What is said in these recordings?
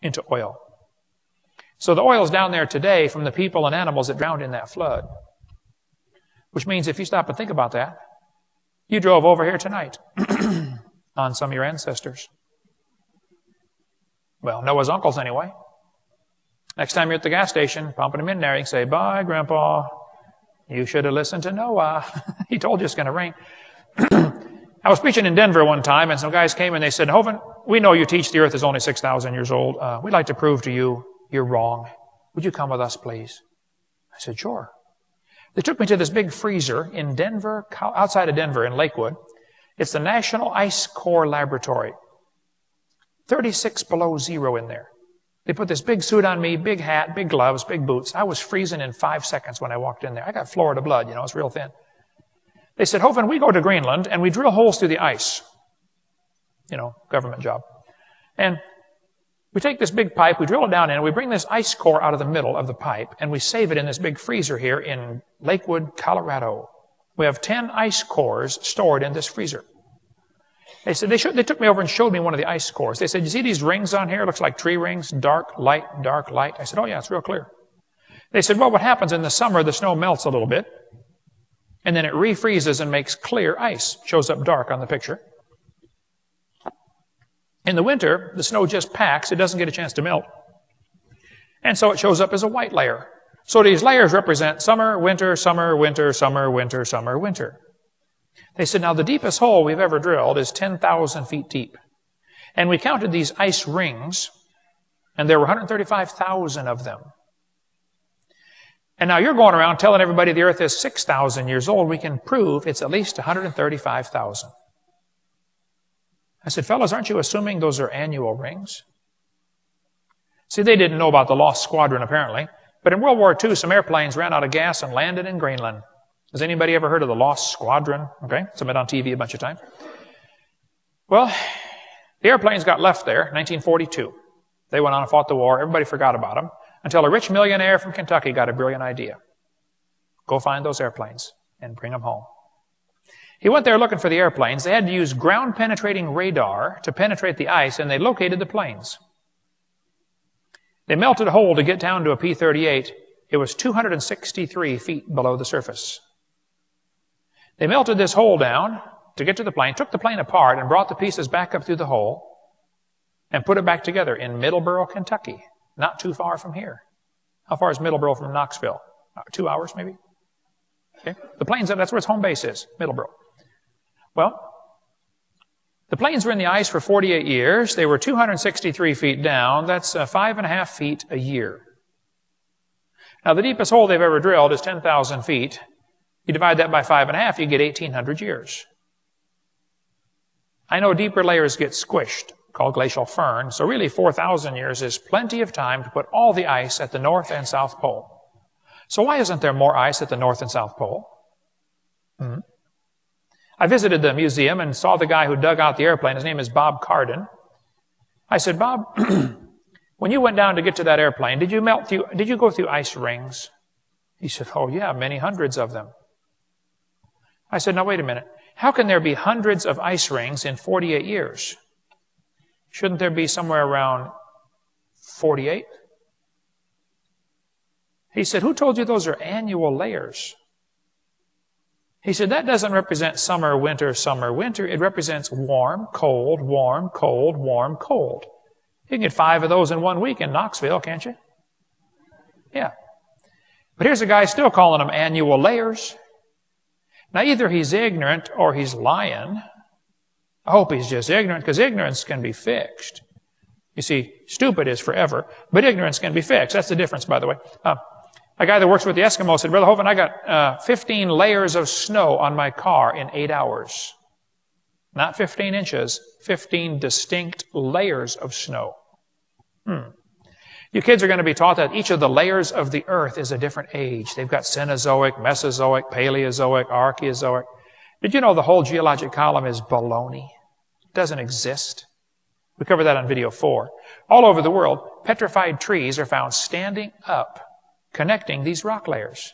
into oil. So the oil is down there today from the people and animals that drowned in that flood. Which means if you stop and think about that, you drove over here tonight on some of your ancestors. Well, Noah's uncles anyway. Next time you're at the gas station, pumping them in there, you can say, "Bye, Grandpa. You should have listened to Noah. He told you it's going to rain." I was preaching in Denver one time, and some guys came and they said, "Hovind, we know you teach the earth is only 6,000 years old. We'd like to prove to you you're wrong. Would you come with us, please?" I said, "Sure." They took me to this big freezer in Denver, outside of Denver in Lakewood. It's the National Ice Core Laboratory. 36 below zero in there. They put this big suit on me, big hat, big gloves, big boots. I was freezing in 5 seconds when I walked in there. I got Florida blood, you know, it's real thin. They said, "Hovind, we go to Greenland and we drill holes through the ice." You know, government job. And we take this big pipe, we drill it down in, and we bring this ice core out of the middle of the pipe, and we save it in this big freezer here in Lakewood, Colorado. We have 10 ice cores stored in this freezer. They said, they took me over and showed me one of the ice cores. They said, "You see these rings on here? It looks like tree rings, dark, light, dark, light." I said, "Oh yeah, it's real clear." They said, "Well, what happens in the summer, the snow melts a little bit, and then it refreezes and makes clear ice. Shows up dark on the picture. In the winter, the snow just packs. It doesn't get a chance to melt. And so it shows up as a white layer. So these layers represent summer, winter, summer, winter, summer, winter, summer, winter." They said, "Now the deepest hole we've ever drilled is 10,000 feet deep. And we counted these ice rings, and there were 135,000 of them. And now you're going around telling everybody the earth is 6,000 years old. We can prove it's at least 135,000. I said, "Fellas, aren't you assuming those are annual rings?" See, they didn't know about the Lost Squadron, apparently. But in World War II, some airplanes ran out of gas and landed in Greenland. Has anybody ever heard of the Lost Squadron? Okay, it's been on TV a bunch of times. Well, the airplanes got left there in 1942. They went on and fought the war. Everybody forgot about them until a rich millionaire from Kentucky got a brilliant idea. Go find those airplanes and bring them home. He went there looking for the airplanes. They had to use ground-penetrating radar to penetrate the ice, and they located the planes. They melted a hole to get down to a P-38. It was 263 feet below the surface. They melted this hole down to get to the plane, took the plane apart, and brought the pieces back up through the hole and put it back together in Middleborough, Kentucky, not too far from here. How far is Middleborough from Knoxville? 2 hours, maybe? Okay. The planes, that's where its home base is, Middleborough. Well, the planes were in the ice for 48 years. They were 263 feet down. That's 5.5 feet a year. Now, the deepest hole they've ever drilled is 10,000 feet. You divide that by 5.5, you get 1,800 years. I know deeper layers get squished, called glacial firn, so really 4,000 years is plenty of time to put all the ice at the North and South Pole. So why isn't there more ice at the North and South Pole? I visited the museum and saw the guy who dug out the airplane. His name is Bob Carden. I said, "Bob, when you went down to get to that airplane, did you go through ice rings?" He said, "Oh yeah, many hundreds of them." I said, "Now wait a minute. How can there be hundreds of ice rings in 48 years? Shouldn't there be somewhere around 48? He said, "Who told you those are annual layers?" He said, "That doesn't represent summer, winter, summer, winter. It represents warm, cold, warm, cold, warm, cold. You can get 5 of those in 1 week in Knoxville, can't you?" Yeah. But here's a guy still calling them annual layers. Now, either he's ignorant or he's lying. I hope he's just ignorant, because ignorance can be fixed. You see, stupid is forever, but ignorance can be fixed. That's the difference, by the way. A guy that works with the Eskimos said, "Brother Hovind, I got 15 layers of snow on my car in 8 hours. Not 15 inches, 15 distinct layers of snow." You kids are going to be taught that each of the layers of the earth is a different age. They've got Cenozoic, Mesozoic, Paleozoic, Archeozoic. Did you know the whole geologic column is baloney? It doesn't exist. We covered that on video 4. All over the world, petrified trees are found standing up, connecting these rock layers.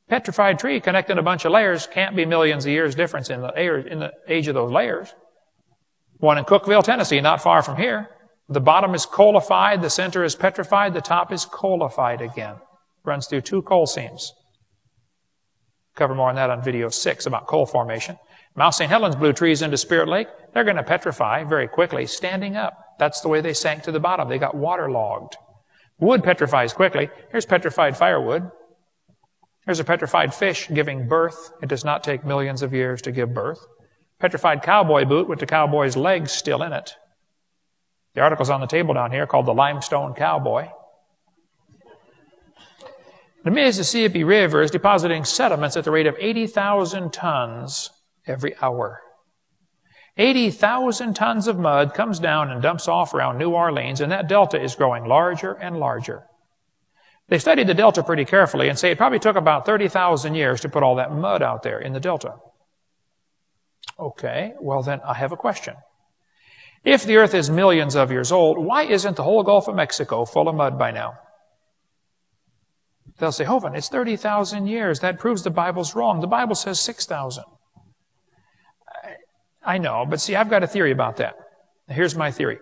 Petrified tree connecting a bunch of layers can't be millions of years difference in the age of those layers. One in Cookeville, Tennessee, not far from here. The bottom is coalified, the center is petrified, the top is coalified again. Runs through 2 coal seams. Cover more on that on video 6 about coal formation. Mount St. Helens blew trees into Spirit Lake. They're going to petrify very quickly, standing up. That's the way they sank to the bottom. They got waterlogged. Wood petrifies quickly. Here's petrified firewood. Here's a petrified fish giving birth. It does not take millions of years to give birth. Petrified cowboy boot with the cowboy's legs still in it. The article's on the table down here called The Limestone Cowboy. The Mississippi River is depositing sediments at the rate of 80,000 tons every hour. 80,000 tons of mud comes down and dumps off around New Orleans, and that delta is growing larger and larger. They studied the delta pretty carefully and say it probably took about 30,000 years to put all that mud out there in the delta. Okay, well then I have a question. If the earth is millions of years old, why isn't the whole Gulf of Mexico full of mud by now? They'll say, Hovind, it's 30,000 years. That proves the Bible's wrong. The Bible says 6,000. I know, but see, I've got a theory about that. Here's my theory.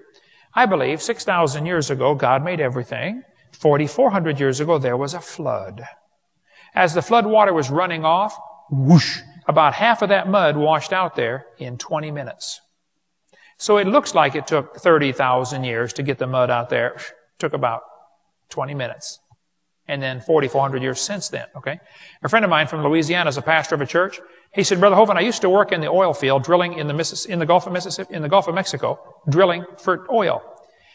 I believe 6,000 years ago, God made everything. 4,400 years ago, there was a flood. As the flood water was running off, whoosh, about half of that mud washed out there in 20 minutes. So it looks like it took 30,000 years to get the mud out there. It took about 20 minutes. And then 4,400 years since then, okay? A friend of mine from Louisiana is a pastor of a church. He said, Brother Hovind, I used to work in the oil field, drilling in the Gulf of Mexico, drilling for oil.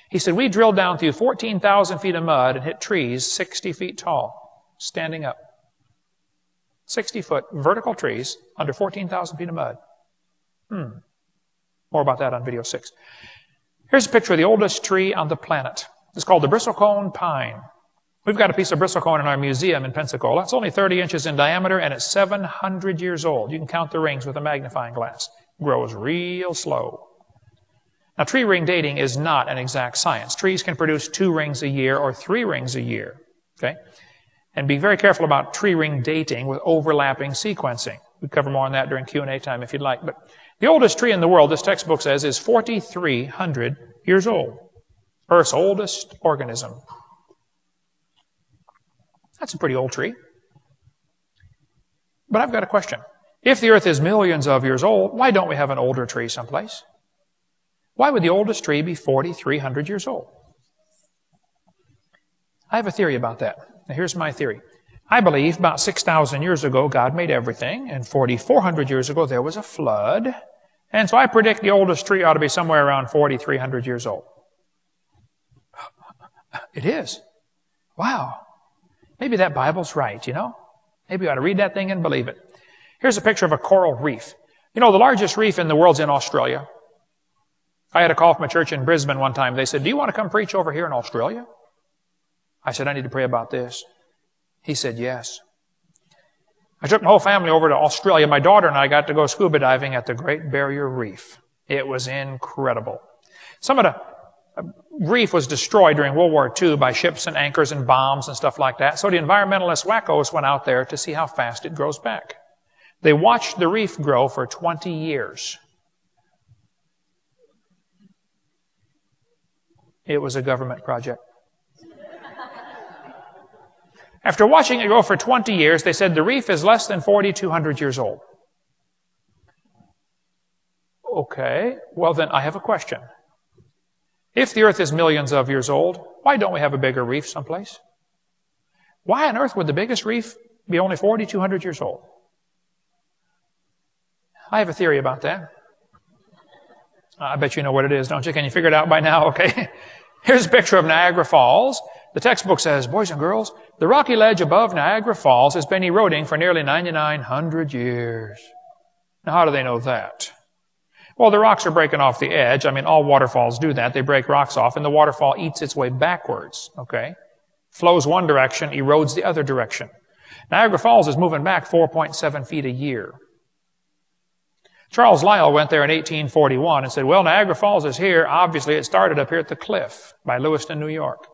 He said, we drilled down through 14,000 feet of mud and hit trees 60 feet tall, standing up. 60-foot vertical trees under 14,000 feet of mud. More about that on video 6. Here's a picture of the oldest tree on the planet. It's called the bristlecone pine. We've got a piece of bristlecone in our museum in Pensacola. It's only 30 inches in diameter, and it's 700 years old. You can count the rings with a magnifying glass. It grows real slow. Now, tree ring dating is not an exact science. Trees can produce 2 rings a year or 3 rings a year. Okay? And be very careful about tree ring dating with overlapping sequencing. We cover more on that during Q&A time if you'd like. But the oldest tree in the world, this textbook says, is 4,300 years old. Earth's oldest organism. That's a pretty old tree. But I've got a question. If the earth is millions of years old, why don't we have an older tree someplace? Why would the oldest tree be 4,300 years old? I have a theory about that. Now here's my theory. I believe about 6,000 years ago, God made everything, and 4,400 years ago, there was a flood. And so I predict the oldest tree ought to be somewhere around 4,300 years old. It is. Wow. Maybe that Bible's right, you know? Maybe you ought to read that thing and believe it. Here's a picture of a coral reef. You know, the largest reef in the world's in Australia. I had a call from a church in Brisbane one time. They said, do you want to come preach over here in Australia? I said, I need to pray about this. He said, yes. I took my whole family over to Australia. My daughter and I got to go scuba diving at the Great Barrier Reef. It was incredible. Some of the reef was destroyed during World War II by ships and anchors and bombs and stuff like that. So the environmentalist wackos went out there to see how fast it grows back. They watched the reef grow for 20 years. It was a government project. After watching it grow for 20 years, they said the reef is less than 4,200 years old. Okay, well then I have a question. If the earth is millions of years old, why don't we have a bigger reef someplace? Why on earth would the biggest reef be only 4,200 years old? I have a theory about that. I bet you know what it is, don't you? Can you figure it out by now? Okay. Here's a picture of Niagara Falls. The textbook says, boys and girls, the rocky ledge above Niagara Falls has been eroding for nearly 9,900 years. Now, how do they know that? Well, the rocks are breaking off the edge. I mean, all waterfalls do that. They break rocks off, and the waterfall eats its way backwards, okay? Flows one direction, erodes the other direction. Niagara Falls is moving back 4.7 feet a year. Charles Lyell went there in 1841 and said, well, Niagara Falls is here. Obviously, it started up here at the cliff by Lewiston, New York.